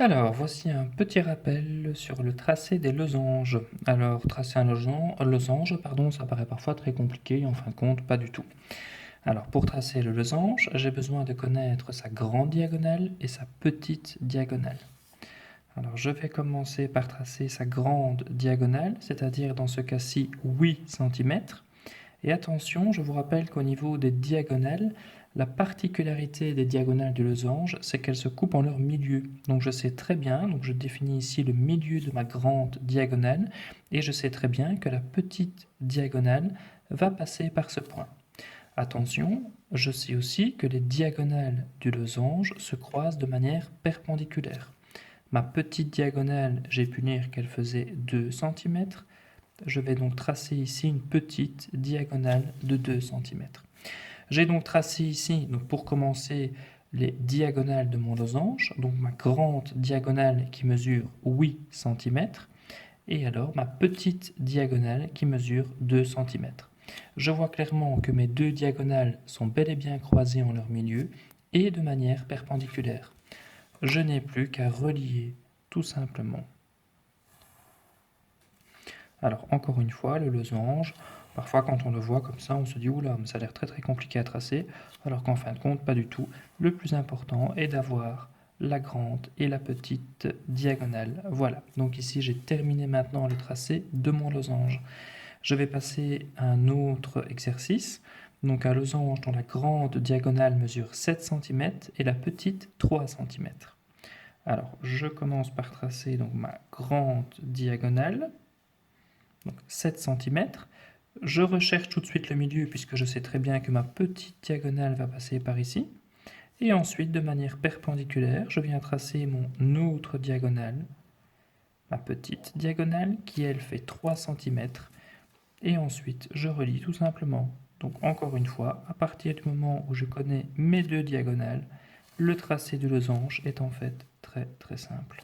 Alors, voici un petit rappel sur le tracé des losanges. Alors, tracer un losange, pardon, ça paraît parfois très compliqué, en fin de compte, pas du tout. Alors, pour tracer le losange, j'ai besoin de connaître sa grande diagonale et sa petite diagonale. Alors, je vais commencer par tracer sa grande diagonale, c'est-à-dire dans ce cas-ci 8 cm. Et attention, je vous rappelle qu'au niveau des diagonales, la particularité des diagonales du losange, c'est qu'elles se coupent en leur milieu. Donc je sais très bien, donc je définis ici le milieu de ma grande diagonale, et je sais très bien que la petite diagonale va passer par ce point. Attention, je sais aussi que les diagonales du losange se croisent de manière perpendiculaire. Ma petite diagonale, j'ai pu dire qu'elle faisait 2 cm. Je vais donc tracer ici une petite diagonale de 2 cm. J'ai donc tracé ici, donc pour commencer, les diagonales de mon losange, donc ma grande diagonale qui mesure 8 cm, et alors ma petite diagonale qui mesure 2 cm. Je vois clairement que mes deux diagonales sont bel et bien croisées en leur milieu et de manière perpendiculaire. Je n'ai plus qu'à relier tout simplement. Alors encore une fois, le losange, parfois quand on le voit comme ça, on se dit oula, mais ça a l'air très très compliqué à tracer, alors qu'en fin de compte, pas du tout. Le plus important est d'avoir la grande et la petite diagonale. Voilà, donc ici j'ai terminé maintenant le tracé de mon losange. Je vais passer à un autre exercice, donc un losange dont la grande diagonale mesure 7 cm et la petite 3 cm. Alors je commence par tracer donc ma grande diagonale, donc 7 cm. Je recherche tout de suite le milieu puisque je sais très bien que ma petite diagonale va passer par ici. Et ensuite, de manière perpendiculaire, je viens tracer mon autre diagonale, ma petite diagonale qui elle fait 3 cm. Et ensuite, je relie tout simplement. Donc encore une fois, à partir du moment où je connais mes deux diagonales, le tracé du losange est en fait très très simple.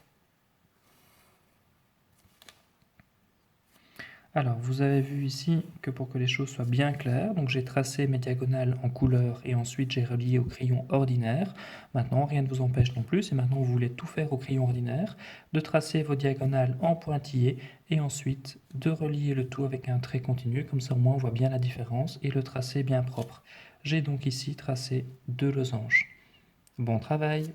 Alors, vous avez vu ici que pour que les choses soient bien claires, donc j'ai tracé mes diagonales en couleur et ensuite j'ai relié au crayon ordinaire. Maintenant, rien ne vous empêche non plus, et maintenant vous voulez tout faire au crayon ordinaire, de tracer vos diagonales en pointillés et ensuite de relier le tout avec un trait continu, comme ça au moins on voit bien la différence et le tracé bien propre. J'ai donc ici tracé deux losanges. Bon travail!